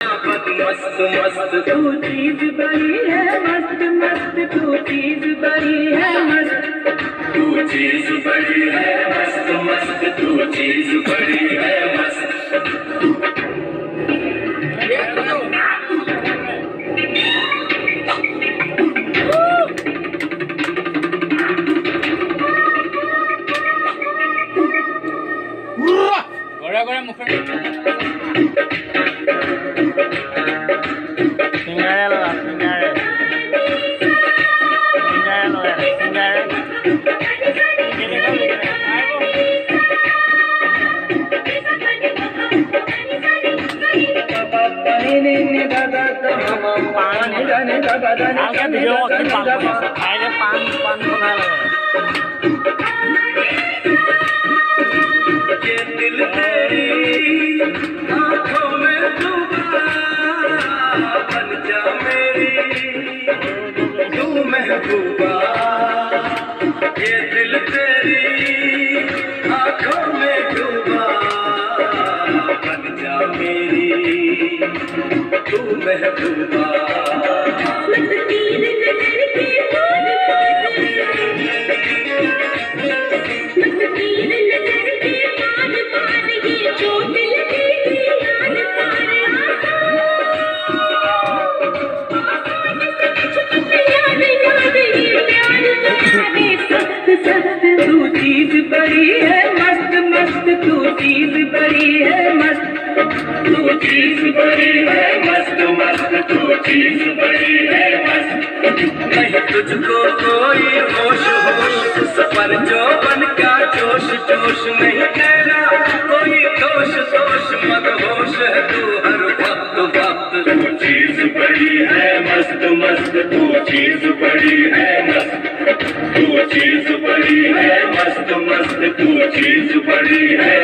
मस्त मस्त तू चीज बड़ी है मस्त मस्त तू चीज बड़ी है मस्त तू चीज बड़ी है मस्त मस्त तू चीज बड़ी है मस्त गोरा गोरा मुख महबूबा ये दिल तेरी आँखों में डूबा बन जा मेरी तू महबूबा तू चीज बड़ी है मस्त मस्त तू चीज बड़ी है मस्त तू चीज बड़ी है मस्त मस्त तू चीज बड़ी है मस्त नहीं तुझको कोई होश होश सफर जो बन का जोश जोश नहीं तेरा कोई दोष दोष मत होश है तू हर वक्त वक्त तू चीज बड़ी है मस्त मस्त तू चीज बड़ी है मस्त तू चीज बड़ी है मस्त मस्त तू चीज बड़ी है